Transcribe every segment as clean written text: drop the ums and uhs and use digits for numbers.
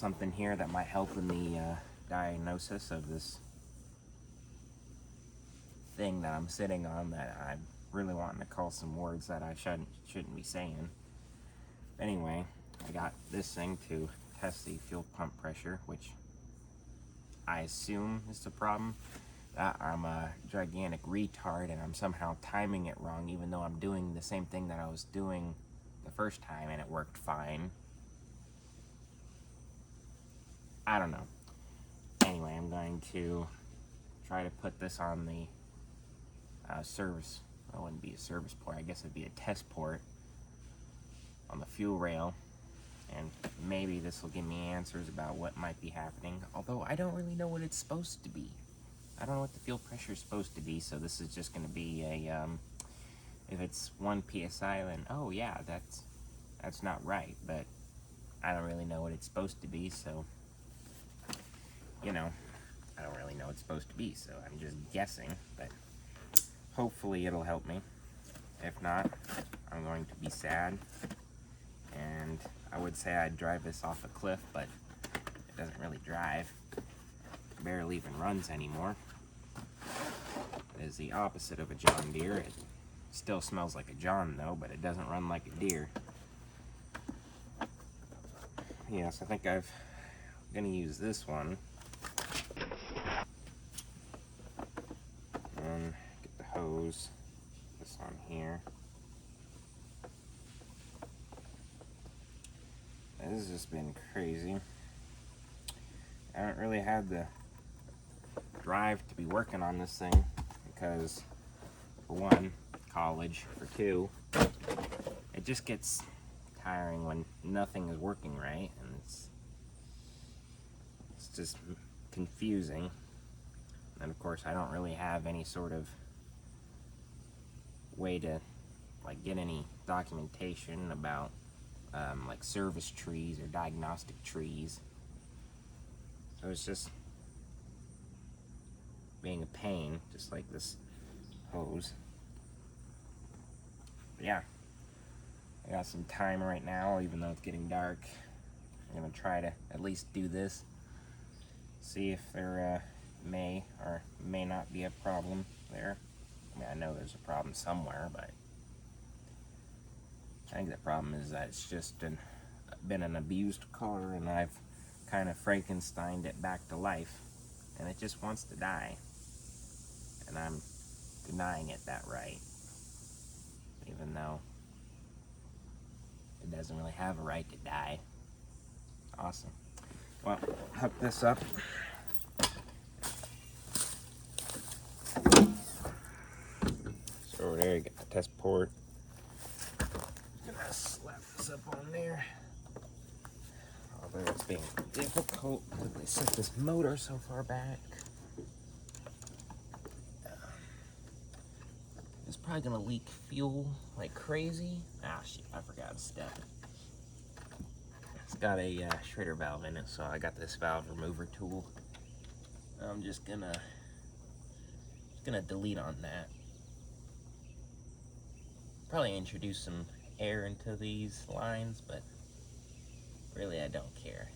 something here that might help in the diagnosis of this thing that I'm sitting on that I'm really wanting to call some words that I shouldn't be saying. Anyway, I got this thing to test the fuel pump pressure, which I assume is the problem. That I'm a gigantic retard and I'm somehow timing it wrong, even though I'm doing the same thing that I was doing the first time and it worked fine. I don't know. Anyway, I'm going to try to put this on the service. Well, it wouldn't be a service port, I guess it'd be a test port on the fuel rail, and maybe this will give me answers about what might be happening, although I don't really know what it's supposed to be. I don't know what the fuel pressure is supposed to be, so this is just going to be a, if it's 1 psi, then, oh yeah, that's not right, but I don't really know what it's supposed to be, so, you know, I don't really know what it's supposed to be, so I'm just guessing, but hopefully it'll help me. If not, I'm going to be sad, and I would say I'd drive this off a cliff, but it doesn't really drive. It barely even runs anymore. It is the opposite of a John Deere. It still smells like a John though, but it doesn't run like a deer. Yes, I think I'm gonna use this one. And get the hose, this on here. This has just been crazy. I haven't really had the drive to be working on this thing because, for one, college. For two, it just gets tiring when nothing is working right, and it's just confusing. And of course, I don't really have any sort of way to like get any documentation about like service trees or diagnostic trees. So it's just being a pain, just like this hose. But yeah, I got some time right now, even though it's getting dark. I'm gonna try to at least do this, see if there may or may not be a problem there. I mean, I know there's a problem somewhere, but I think the problem is that it's just been an abused car, and I've kind of Frankensteined it back to life, and it just wants to die, and I'm denying it that right, even though it doesn't really have a right to die. Awesome. Well, hook this up. So over there, you get the test port. Gonna slap this up on there. Although it's being difficult because they set this motor so far back. It's probably gonna leak fuel like crazy. Ah, shit, I forgot a step. It's got a shredder valve in it, so I got this valve remover tool. I'm just gonna delete on that. Probably introduce some air into these lines, but really I don't care.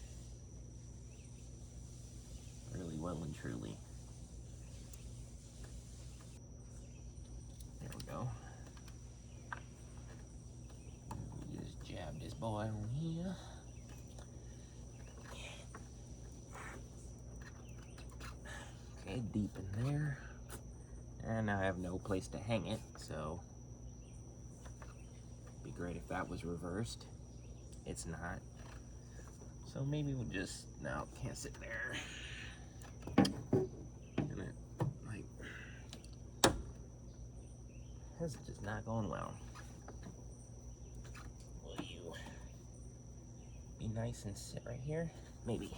Really, well and truly. There we go. We just jab this boy on here. Okay, deep in there. And now I have no place to hang it, so it'd be great if that was reversed. It's not. So maybe we'll just, no, can't sit there. And it, like, this is just not going well. Will you be nice and sit right here? Maybe.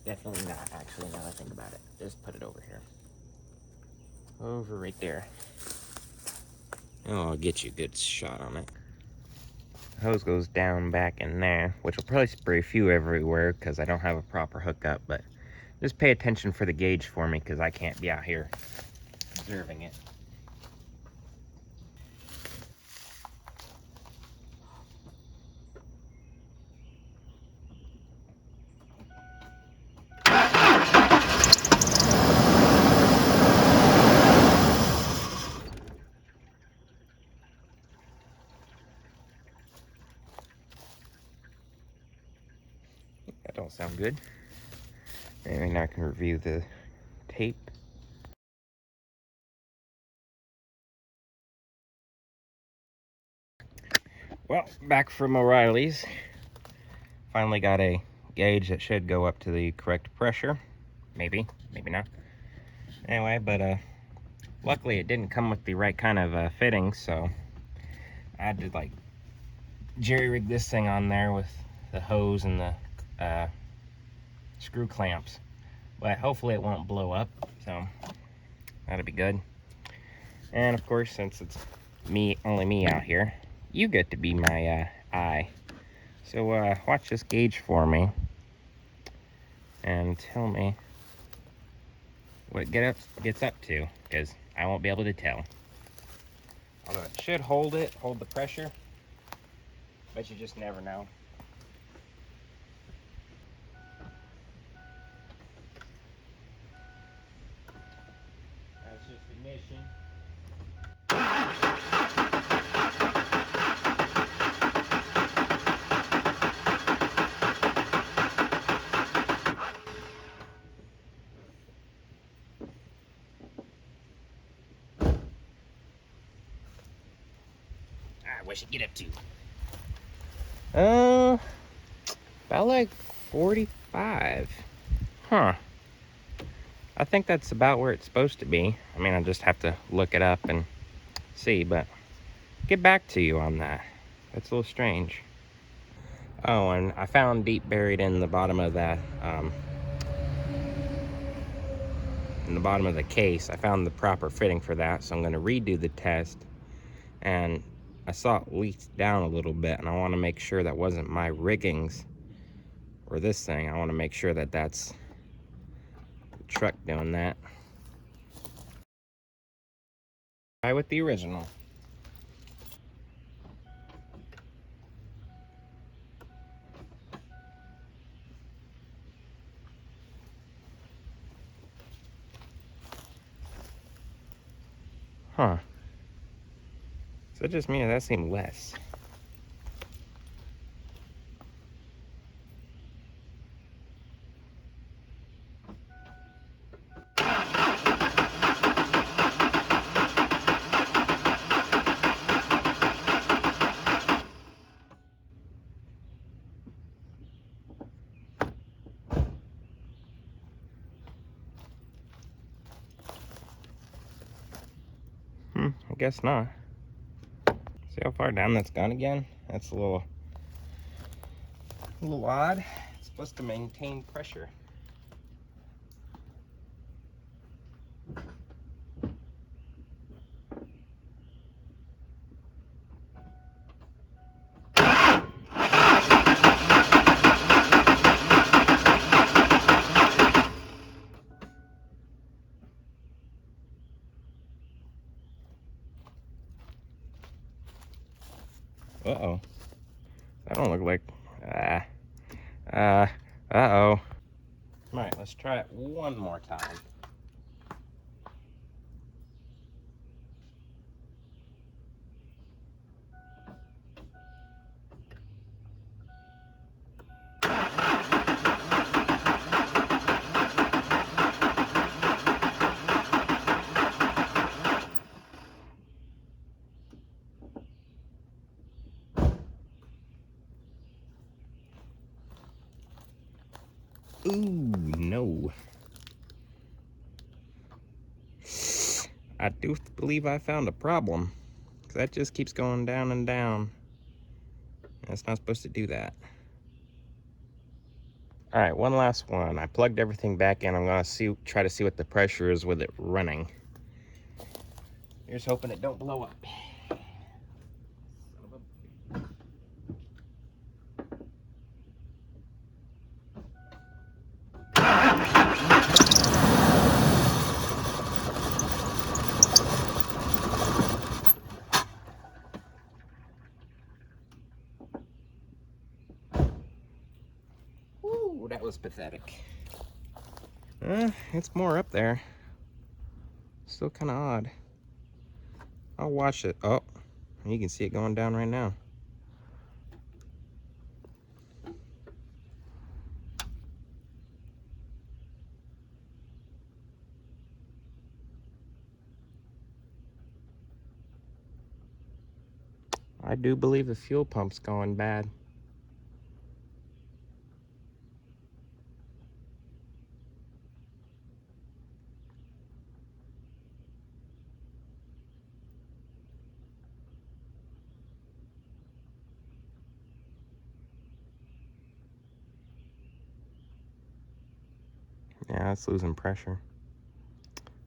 Definitely not, actually, now that I think about it. Just put it over here. Over right there. Oh, I'll get you a good shot on it. The hose goes down back in there, which will probably spray fuel everywhere because I don't have a proper hookup, but just pay attention for the gauge for me because I can't be out here observing it. Sound good? And now I can review the tape. Well, back from O'Reilly's. Finally got a gauge that should go up to the correct pressure. Maybe, maybe not. Anyway, but luckily it didn't come with the right kind of fitting, so I had to like jerry-rig this thing on there with the hose and the screw clamps. But hopefully it won't blow up, so that'll be good. And of course, since it's only me out here, you get to be my eye. So watch this gauge for me and tell me what it gets up to, because I won't be able to tell. Although it should hold the pressure, but you just never know. That's just ignition. What's it get up to? About like 45. Huh. I think that's about where it's supposed to be. I mean, I just have to look it up and see, but get back to you on that. That's a little strange. Oh, and I found deep buried in the bottom of that, in the bottom of the case, I found the proper fitting for that, so I'm going to redo the test. And I saw it leaked down a little bit, and I want to make sure that wasn't my riggings or this thing. I want to make sure that that's the truck doing that. Try with the original. Huh. So it just means that seemed less. I guess not. See how far down that's gone again? That's a little odd. It's supposed to maintain pressure. Uh-oh. That don't look like... uh-oh. Alright, let's try it one more time. Ooh, no. I do believe I found a problem. Because that just keeps going down and down. And it's not supposed to do that. Alright, one last one. I plugged everything back in. I'm going to try to see what the pressure is with it running. Here's hoping it don't blow up. Ooh, that was pathetic. It's more up there. Still kind of odd. I'll watch it. Oh, you can see it going down right now. I do believe the fuel pump's going bad. Yeah, it's losing pressure.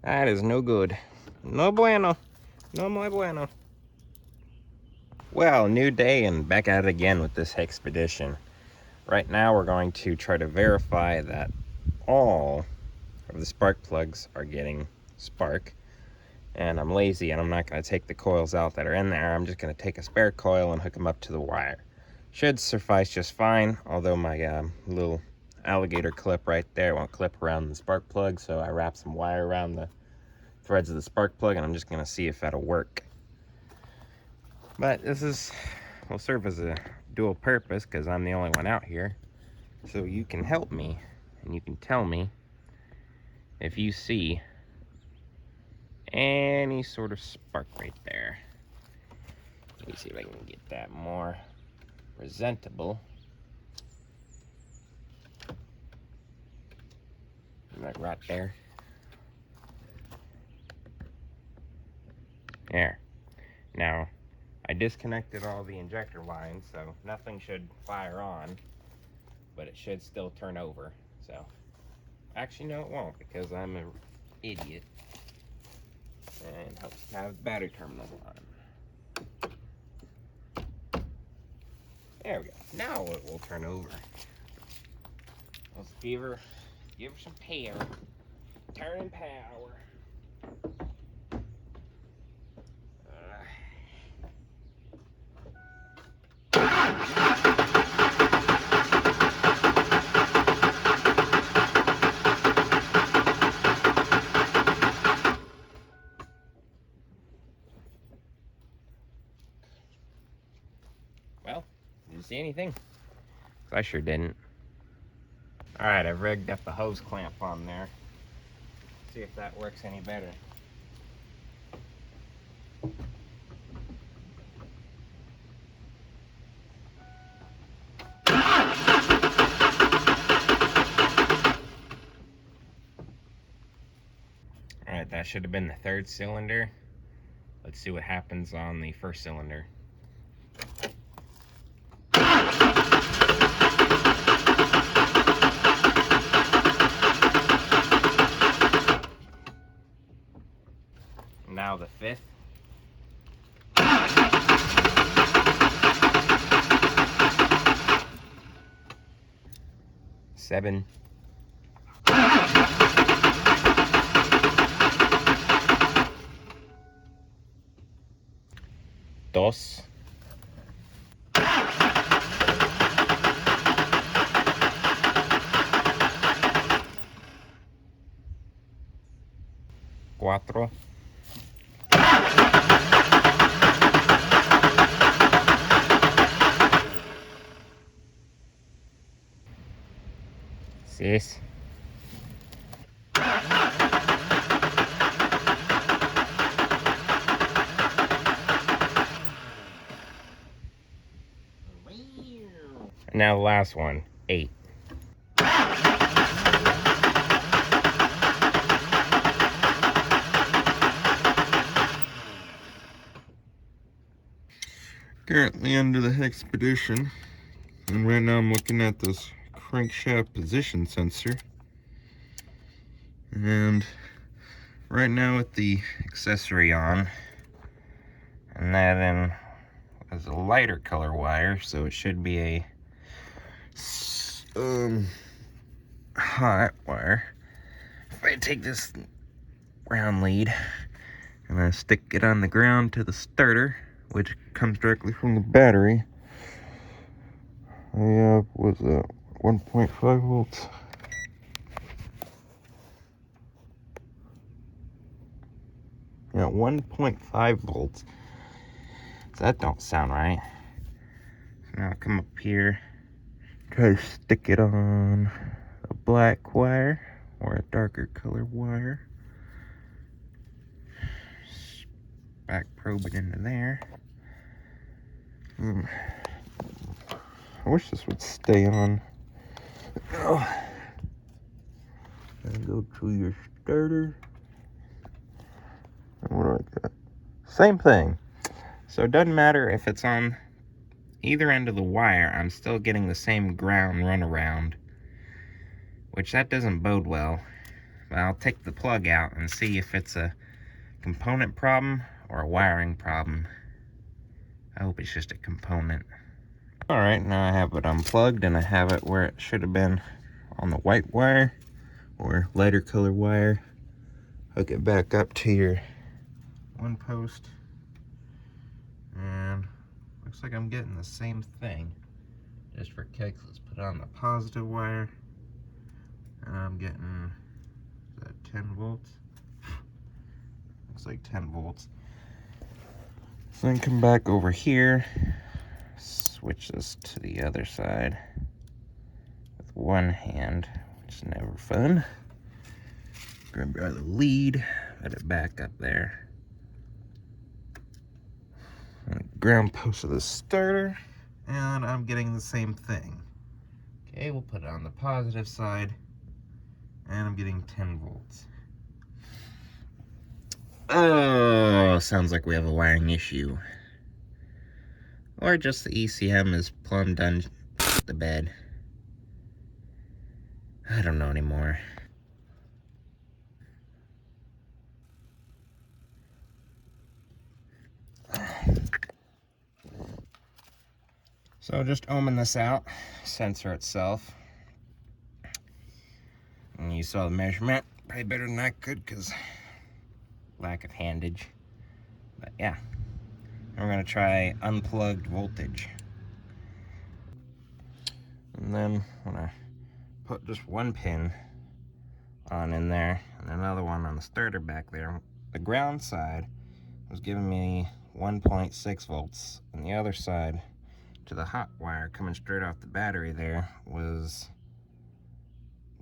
That is no good. No bueno. No muy bueno. Well, new day and back at it again with this Hexpedition. Right now we're going to try to verify that all of the spark plugs are getting spark. And I'm lazy and I'm not going to take the coils out that are in there. I'm just going to take a spare coil and hook them up to the wire. Should suffice just fine, although my little alligator clip right there won't clip around the spark plug, so I wrap some wire around the threads of the spark plug and I'm just going to see if that'll work. But this will serve as a dual purpose because I'm the only one out here. So you can help me and you can tell me if you see any sort of spark right there. Let me see if I can get that more presentable. Like right there. There. Now, I disconnected all the injector lines, so nothing should fire on, but it should still turn over. So, actually, no, it won't because I'm an idiot and helps to have battery terminals on. There we go. Now it will turn over. Let's give her some power. Turning power. Well, did you see anything? 'Cause I sure didn't. Alright, I've rigged up the hose clamp on there. See if that works any better. Alright, that should have been the third cylinder. Let's see what happens on the first cylinder. Now the fifth. Seven. Dos. Cuatro. Seis. And now the last one, 8. Currently under the Hexpedition, and right now I'm looking at this crankshaft position sensor. And right now with the accessory on, and that in as a lighter color wire, so it should be a hot wire. If I take this round lead and I stick it on the ground to the starter, which comes directly from the battery, I have, what's that, 1.5 volts. Yeah, 1.5 volts. So that don't sound right. So now I'll come up here, try to stick it on a black wire or a darker color wire. Back probe it into there. I wish this would stay on. Oh. And go to your starter. And what do I got? Same thing. So it doesn't matter if it's on either end of the wire, I'm still getting the same ground runaround, which that doesn't bode well. But I'll take the plug out and see if it's a component problem or a wiring problem. I hope it's just a component. Alright, now I have it unplugged and I have it where it should have been on the white wire or lighter color wire. Hook it back up to your one post, and looks like I'm getting the same thing. Just for kicks, let's put it on the positive wire, and I'm getting, is that 10 volts? Looks like 10 volts. So then come back over here, switch this to the other side with one hand, which is never fun. Grab the lead, put it back up there. And the ground post of the starter, and I'm getting the same thing. Okay, we'll put it on the positive side, and I'm getting 10 volts. Oh, sounds like we have a wiring issue. Or just the ECM is plumb done the bed. I don't know anymore. So just ohming this out, sensor itself. And you saw the measurement, probably better than I could because lack of handage. But yeah, we're gonna try unplugged voltage. And then I'm gonna put just one pin on in there and another one on the starter back there. The ground side was giving me 1.6 volts, and the other side to the hot wire coming straight off the battery there was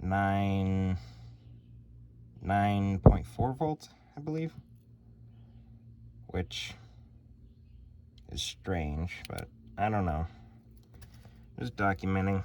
9.4 volts, I believe, which is strange, but I don't know. Just documenting.